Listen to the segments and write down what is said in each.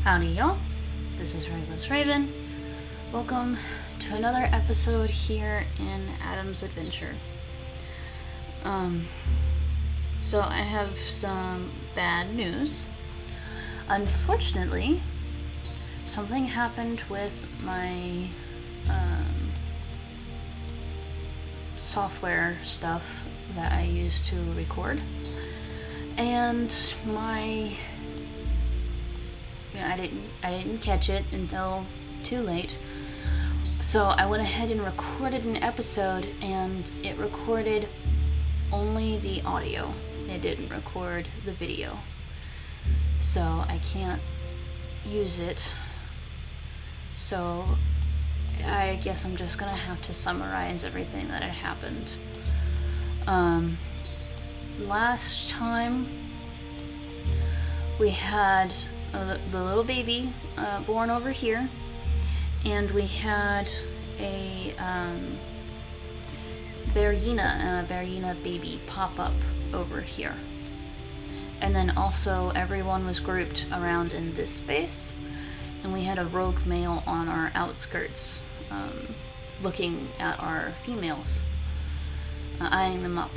Howdy y'all, this is Raven's Raven. Welcome to another episode here in Adam's Adventure. So I have some bad news. Unfortunately, something happened with my software stuff that I use to record, and I didn't catch it until too late. So I went ahead and recorded an episode, and it recorded only the audio. It didn't record the video. So I can't use it. So I guess I'm just gonna have to summarize everything that had happened. Last time we had the little baby born over here, and we had a Berrina and a Berrina baby pop up over here. And then also everyone was grouped around in this space, and we had a rogue male on our outskirts looking at our females, eyeing them up.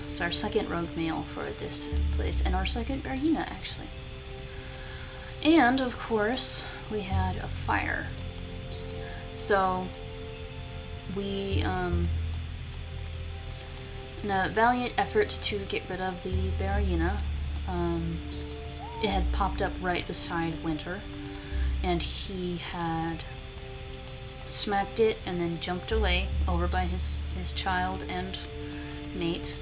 It's our second rogue male for this place, and our second Berrina actually. And of course we had a fire. So we in a valiant effort to get rid of the Berrina, it had popped up right beside Winter, and he had smacked it and then jumped away over by his child and mate.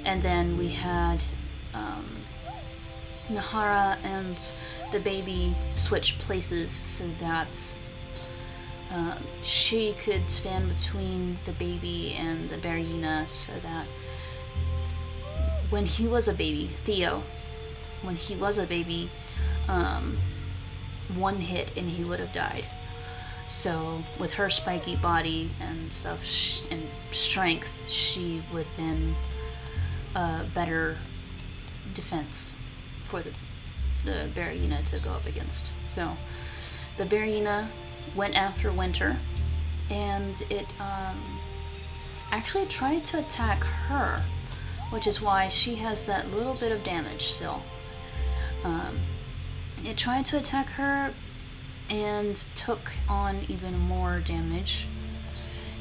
And then we had Nahara and the baby switch places so that she could stand between the baby and the Berrina, so that when he was a baby, Theo, when he was a baby, one hit and he would have died. So with her spiky body and stuff and strength, she would have been a better defense for the Berrina to go up against. So the Berrina went after Winter, and it actually tried to attack her, which is why she has that little bit of damage still. It tried to attack her and took on even more damage,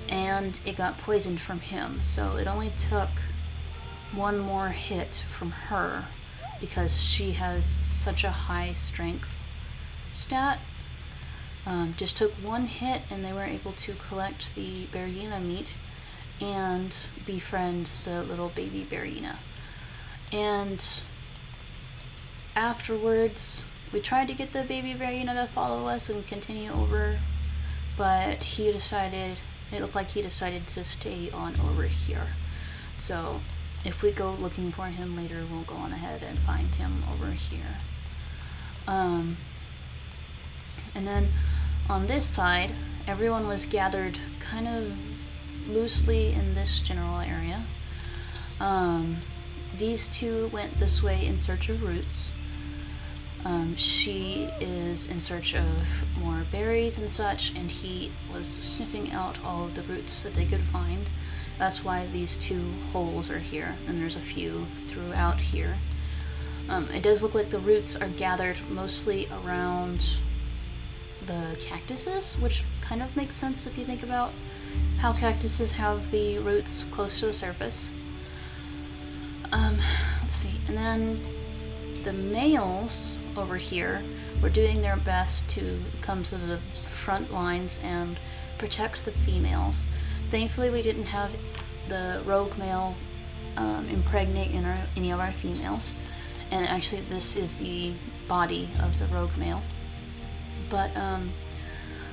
and it got poisoned from him. So it only took one more hit from her because she has such a high strength stat. Just took one hit, and they were able to collect the Berrina meat and befriend the little baby Berrina. And afterwards, we tried to get the baby Berrina to follow us and continue over, but it looked like he decided to stay on over here. So if we go looking for him later, we'll go on ahead and find him over here. And then on this side, everyone was gathered kind of loosely in this general area. These two went this way in search of roots. She is in search of more berries and such, and he was sniffing out all of the roots that they could find. That's why these two holes are here, and there's a few throughout here. It does look like the roots are gathered mostly around the cactuses, which kind of makes sense if you think about how cactuses have the roots close to the surface. Let's see, and then the males over here were doing their best to come to the front lines and protect the females. Thankfully, we didn't have the rogue male impregnate any of our females, and actually this is the body of the rogue male. But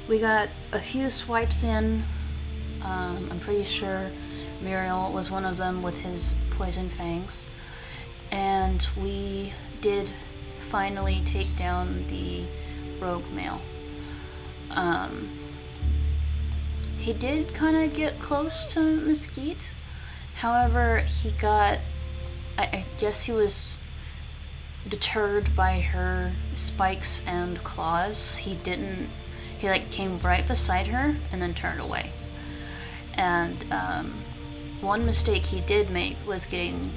we got a few swipes in. I'm pretty sure Muriel was one of them with his poison fangs, and we did finally take down the rogue male. He did kind of get close to Mesquite. However, he got, I guess he was deterred by her spikes and claws, he like came right beside her and then turned away. And one mistake he did make was getting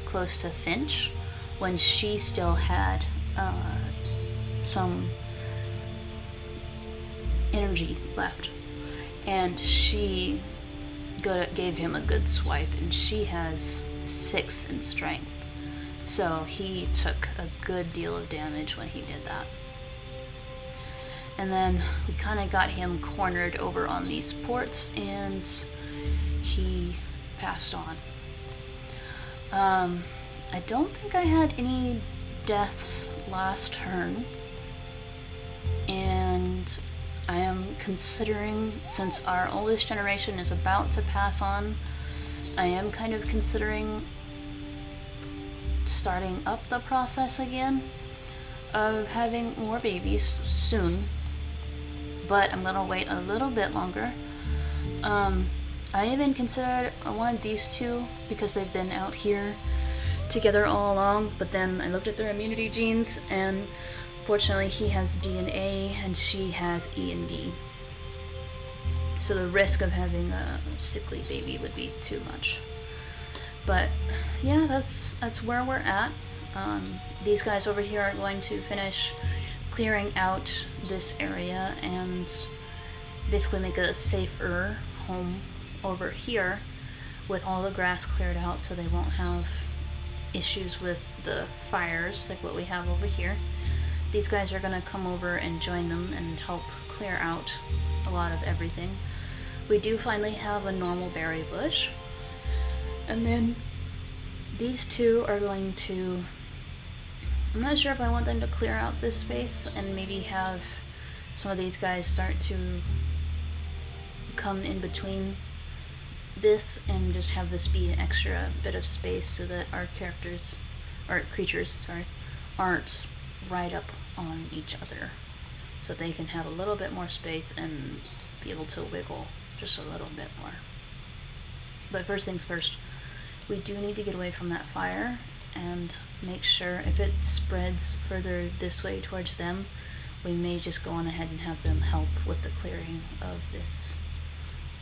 close to Finch when she still had some energy left, and she gave him a good swipe, and she has 6 in strength, so he took a good deal of damage when he did that. And then we kind of got him cornered over on these ports, and he passed on. I don't think I had any deaths last turn, and I am considering, since our oldest generation is about to pass on, I am kind of considering starting up the process again of having more babies soon, but I'm gonna wait a little bit longer. I even considered one of these two because they've been out here together all along, but then I looked at their immunity genes, and fortunately he has D and A and she has E and D. So the risk of having a sickly baby would be too much. But yeah, that's where we're at. These guys over here are going to finish clearing out this area and basically make a safer home over here with all the grass cleared out, so they won't have issues with the fires like what we have over here. These guys are going to come over and join them and help clear out a lot of everything. We do finally have a normal berry bush, and then these two are going to, I'm not sure if I want them to clear out this space and maybe have some of these guys start to come in between this and just have this be an extra bit of space so that our creatures aren't right up on each other, so they can have a little bit more space and be able to wiggle just a little bit more. But first things first, we do need to get away from that fire and make sure if it spreads further this way towards them, we may just go on ahead and have them help with the clearing of this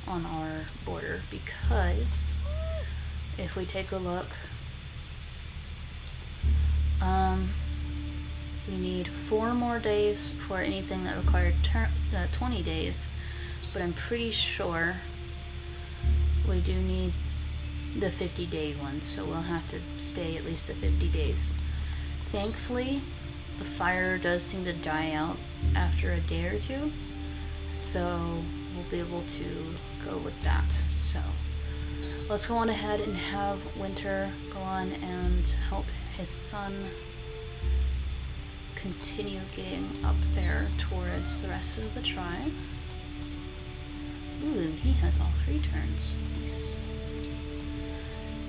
on our border, because if we take a look, we need 4 more days for anything that required 20 days, but I'm pretty sure we do need the 50-day one, so we'll have to stay at least the 50 days. Thankfully, the fire does seem to die out after a day or two, so we'll be able to go with that. So let's go on ahead and have Winter go on and help his son continue getting up there towards the rest of the tribe. Ooh, and he has all 3 turns. Nice.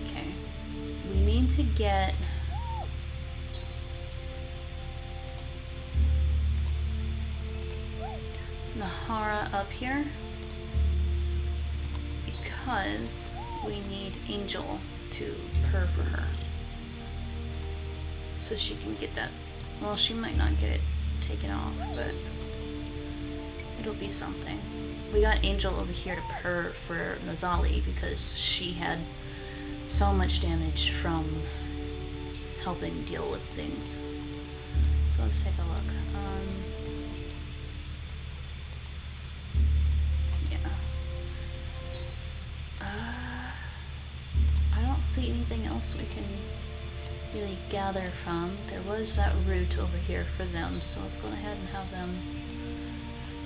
Okay, we need to get Nahara up here because we need Angel to purr for her so she can get that. Well, she might not get it taken off, but it'll be something. We got Angel over here to purr for Nazali because she had so much damage from helping deal with things. So let's take a look. I don't see anything else we can really gather from. There was that root over here for them, so let's go ahead and have them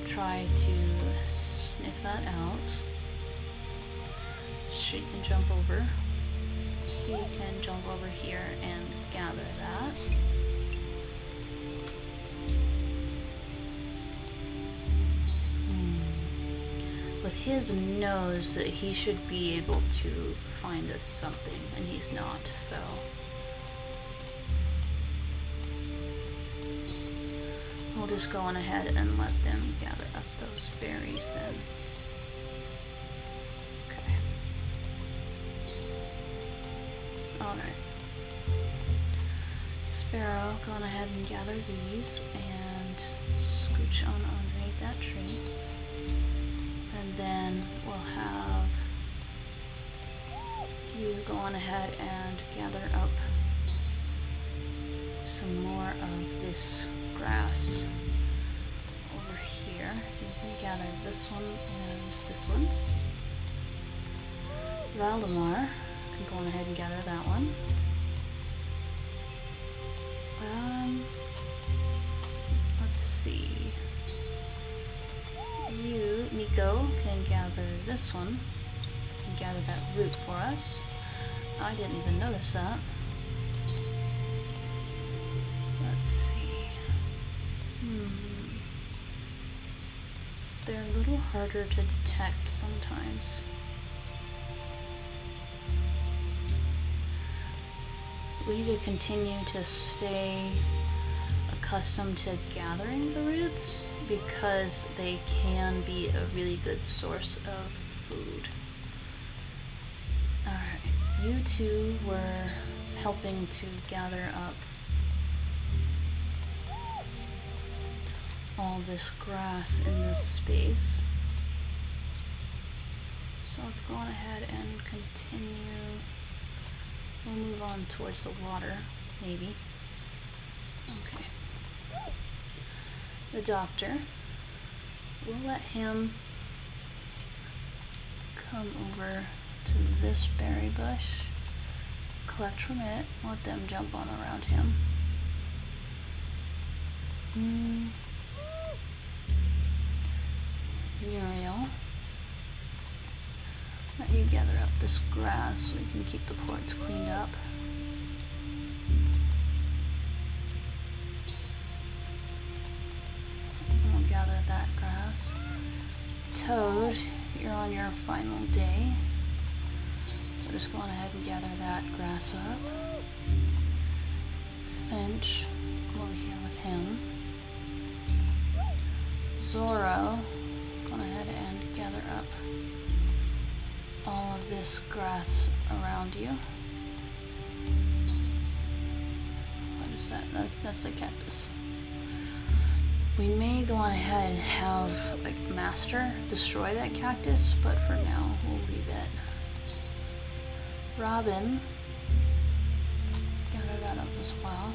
try to sniff that out. She can jump over. He can jump over here and gather that. With his nose, he should be able to find us something, and he's not, so. We'll just go on ahead and let them gather up those berries then. Okay. Alright. Pharaoh, go on ahead and gather these and scooch on underneath that tree. And then we'll have you go on ahead and gather up some more of this grass over here. You can gather this one and this one. Valdemar can go on ahead and gather that one. Let's see. You, Nico, can gather this one and gather that root for us. I didn't even notice that. Let's see. They're a little harder to detect sometimes. We need to continue to stay accustomed to gathering the roots because they can be a really good source of food. Alright, you two were helping to gather up all this grass in this space. So let's go on ahead and continue. We'll move on towards the water, maybe. Okay. The doctor, we'll let him come over to this berry bush, collect from it, let them jump on around him. Muriel, let you gather up this grass so we can keep the ports cleaned up. We'll gather that grass. Toad, you're on your final day, so just go on ahead and gather that grass up. Finch, go over here with him. Zorro, go on ahead and gather up all of this grass around you. What is that? That's the cactus. We may go on ahead and have like Master destroy that cactus, but for now we'll leave it. Robin, gather that up as well.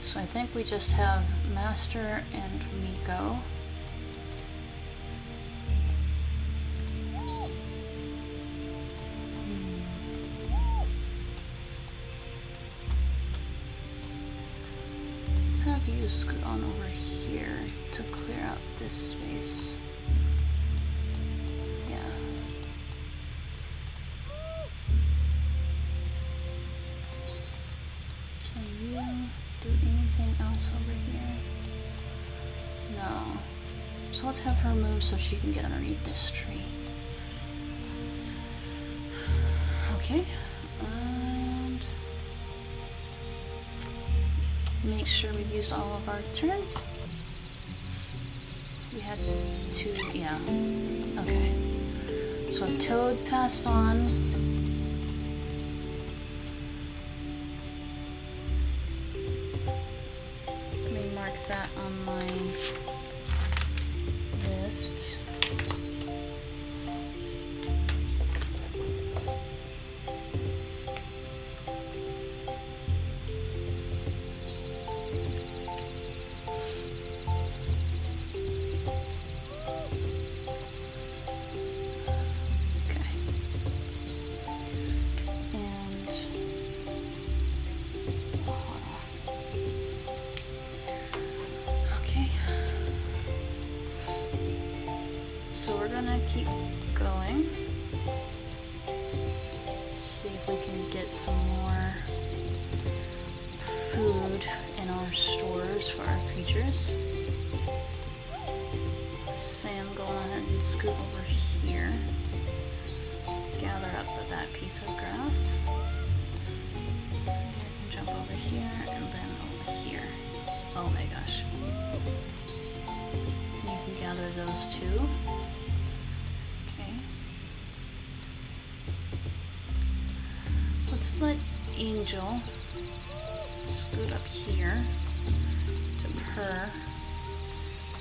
So I think we just have Master and Miko. Let's have you scoot on over here to clear out this space. Yeah. Can you do anything else over here? No. So let's have her move so she can get underneath this tree. Okay. And make sure we've used all of our turns. We had 2, yeah. Okay. So Toad passed on. That on my list. So we're gonna keep going. See if we can get some more food in our stores for our creatures. Sam, go ahead and scoot over here. Gather up that piece of grass. I can jump over here and then over here. Oh my gosh. You can gather those two. Okay. let's let Angel scoot up here to purr,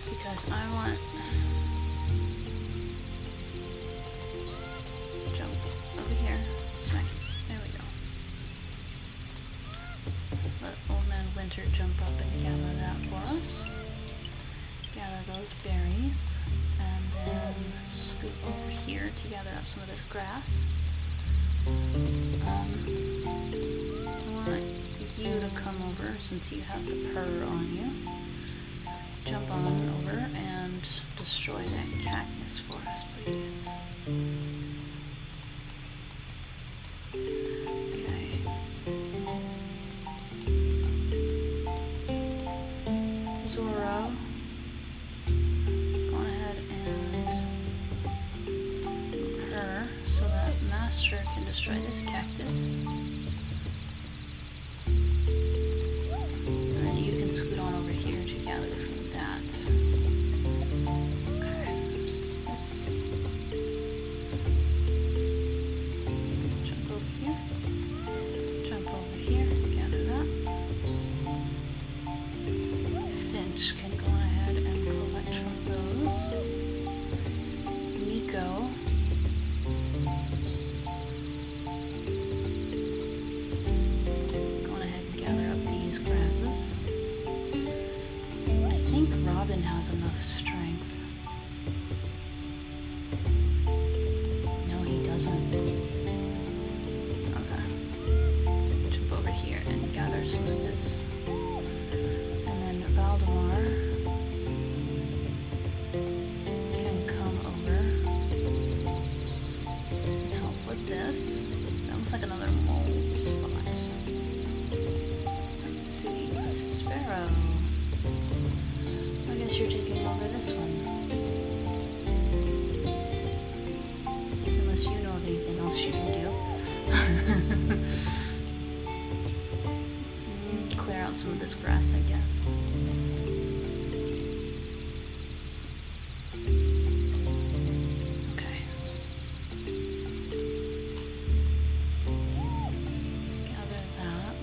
because I want jump over here. Smack. There we go. Let Old Man Winter jump up and gather that for us. Gather those berries, and then scoot over here to gather up some of this grass. I want you to come over since you have the purr on you. Jump on over and destroy that cactus for us, please. Okay. Zoro, go ahead and purr so that Master can destroy this cactus. And then you can scoot on over here to gather from that. Okay. This. Jump over here. Jump over here. Gather that. Finch can go ahead and collect from those. Nico. Grasses. I think Robin has enough strength. No, he doesn't. Okay. Jump over here and gather some of this. And then Valdemar can come over and help with this. That looks like another mole spot. Let's see, Sparrow. I guess you're taking over this one. Unless you know of anything else you can do. Clear out some of this grass, I guess. Okay. Gather that.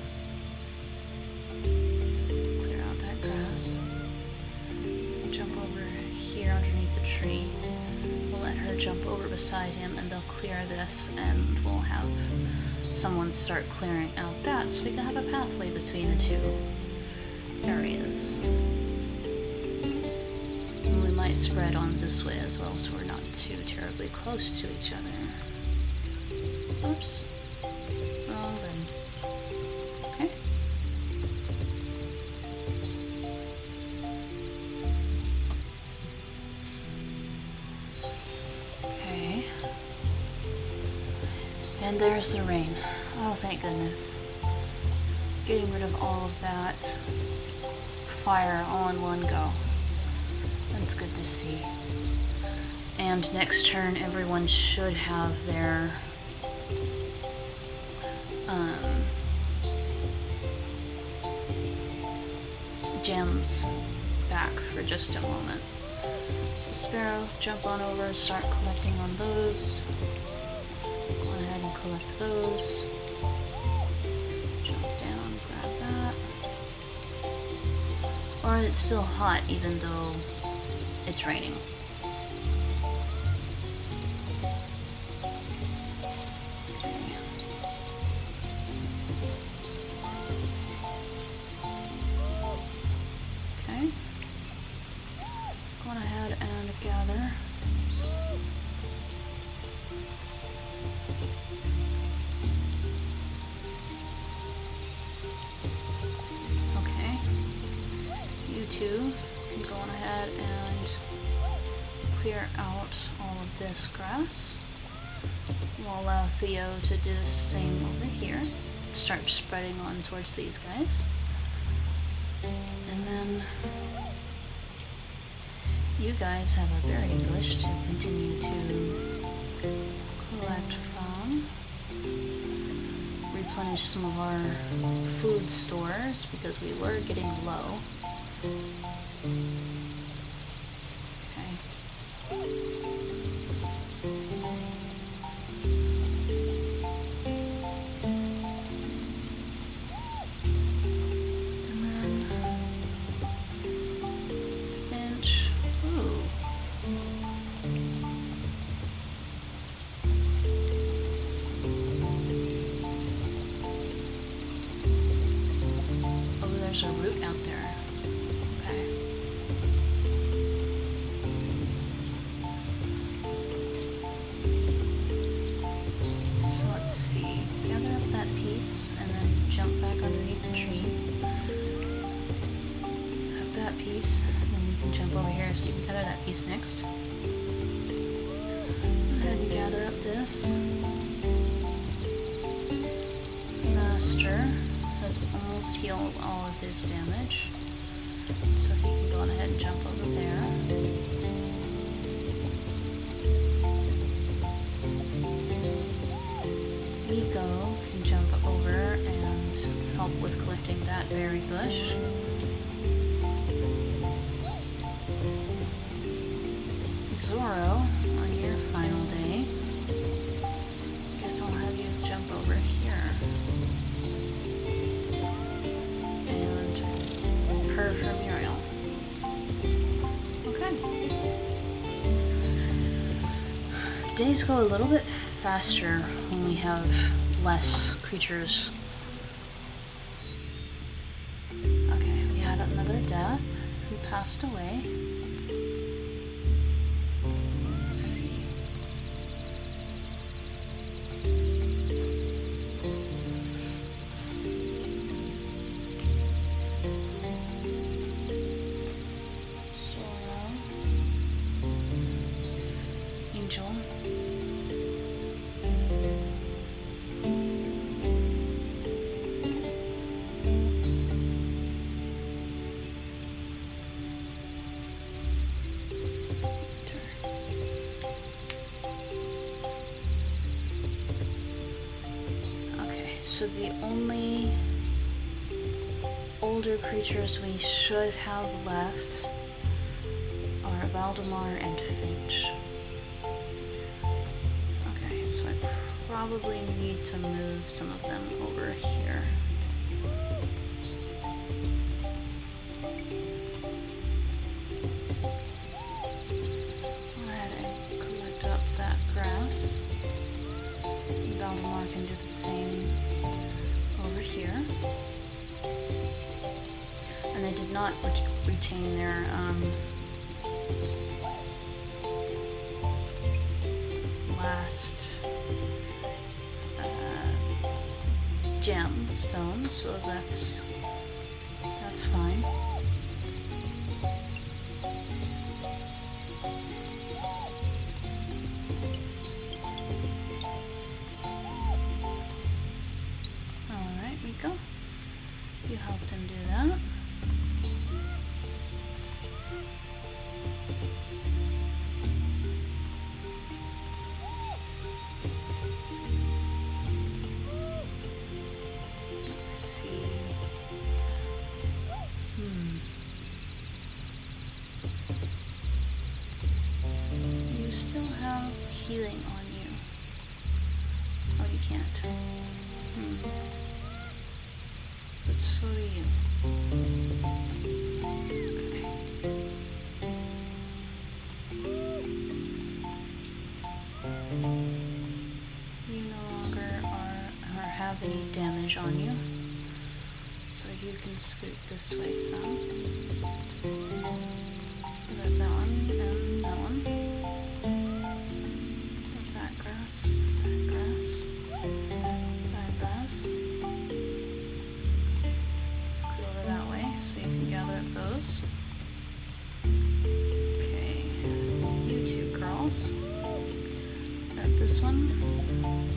Jump over here underneath the tree. We'll let her jump over beside him and they'll clear this, and we'll have someone start clearing out that so we can have a pathway between the two areas. And we might spread on this way as well so we're not too terribly close to each other. Oops. Wrong button. Okay. And there's the rain. Oh, thank goodness. Getting rid of all of that fire all in one go. That's good to see. And next turn, everyone should have their gems back for just a moment. So Sparrow, jump on over, start collecting on those. Go ahead and collect those. Jump down, grab that. Or it's still hot even though it's raining. Okay. Go ahead and gather. Okay. You two can go on ahead and clear out all of this grass. We'll allow Theo to do the same over here. Start spreading on towards these guys. And then you guys have a berry bush to continue to collect from. Replenish some of our food stores because we were getting low. Okay. there's a root out there. Okay. So let's see. Gather up that piece and then jump back underneath the tree. Have that piece, and then you can jump over here so you can gather that piece next. Go ahead and gather up this. Master has almost healed all of his damage, so he can go on ahead and jump over there. Miko can jump over and help with collecting that berry bush. Zoro, on your final day, guess I'll have you jump over here. And purr for Muriel. Okay. Days go a little bit faster when we have less creatures. Okay, we had another death who passed away. Let's see. Zoro. Angel. So the only older creatures we should have left are Valdemar and Finch. Okay, so I probably need to move some of them over here. Go ahead and collect up that grass. Valdemar can do the same over here. And they did not retain their last gemstone, so that's fine. Go. You helped him do that. Let's see. You still have healing on you. Oh, you can't. But so do you. Okay. You no longer have any damage on you, so you can scoot this way some. Let that one and that one. Let that grass, that grass, that grass. So you can gather up those. Okay, you two girls. Grab this one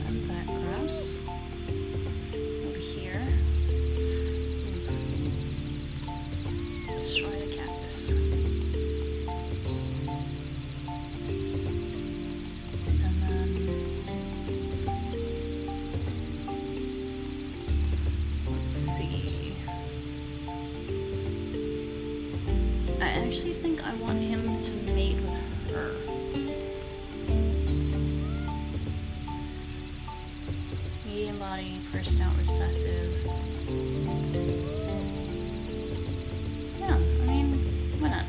and that grass. Over here. Destroy the cactus. And then let's see. I actually think I want him to mate with her. Medium body, person out recessive. Yeah, I mean, why not?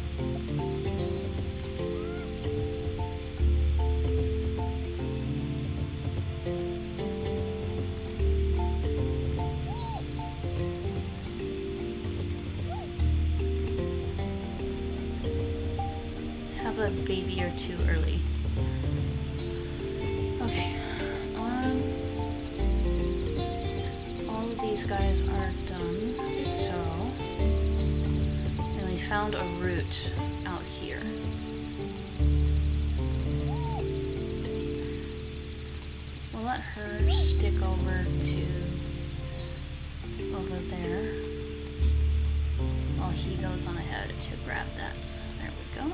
baby or two early. Okay. All of these guys are done, so... And we found a root out here. We'll let her stick over there while he goes on ahead to grab that. There we go.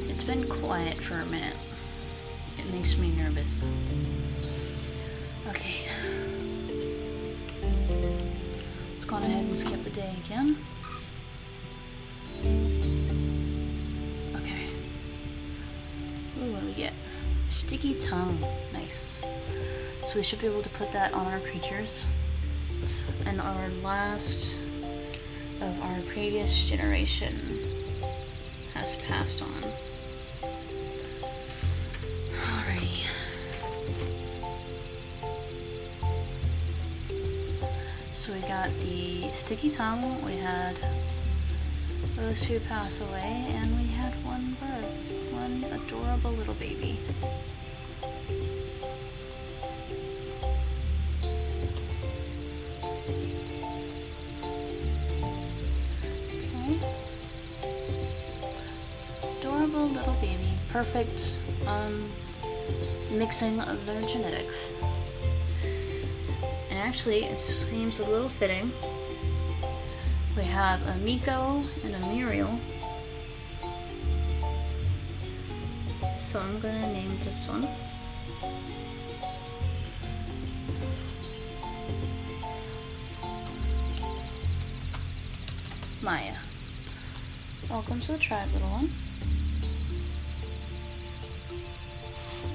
It's been quiet for a minute. It makes me nervous. Okay. Let's go on ahead and skip the day again. Okay. Ooh, what do we get? Sticky tongue. Nice. So we should be able to put that on our creatures. And our last of our previous generation has passed on. Alrighty. So we got the sticky tongue, we had those two pass away, and we had one birth, one adorable little baby. Okay. Adorable little baby. Perfect mixing of their genetics. And actually, it seems a little fitting. We have a Miko and a Muriel. So I'm gonna name this one. Maya. Welcome to the tribe, little one.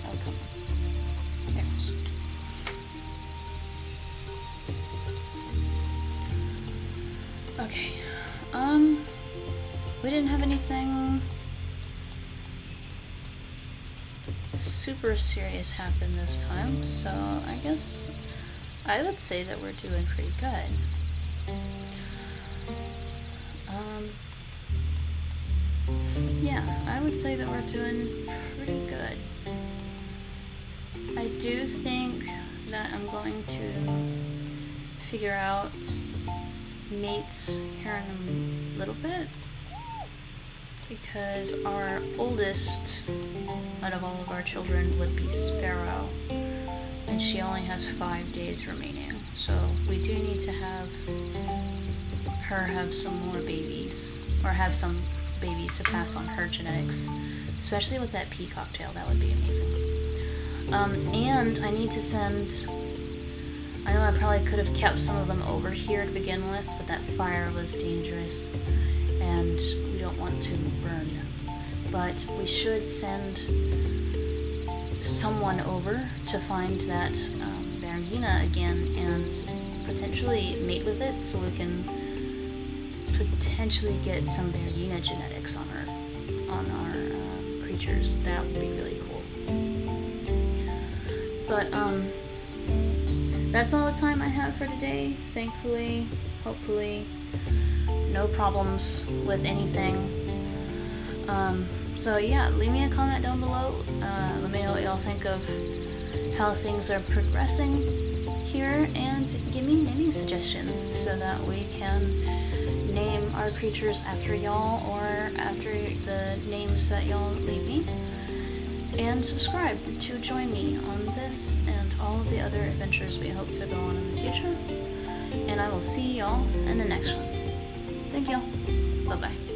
Oh, come on. There it is. Okay. We didn't have anything super serious happen this time, so I guess I would say that we're doing pretty good. Yeah, I would say that we're doing pretty good. I do think that I'm going to figure out mates here in a little bit, because our oldest out of all of our children would be Sparrow, and she only has 5 days remaining, so we do need to have her have some more babies, or have some babies to pass on her genetics, especially with that pea cocktail. That would be amazing. And I need to send, I know I probably could have kept some of them over here to begin with, but that fire was dangerous and we don't want to burn. But we should send someone over to find that Bergina again and potentially mate with it, so we can potentially get some Bergina genetics on our creatures. That would be really cool. But that's all the time I have for today. Thankfully, hopefully, no problems with anything. So yeah, leave me a comment down below. Let me know what y'all think of how things are progressing here, and give me naming suggestions so that we can name our creatures after y'all or after the names that y'all leave me. And subscribe to join me on this and all of the other adventures we hope to go on in the future. And I will see y'all in the next one. Thank y'all. Bye-bye.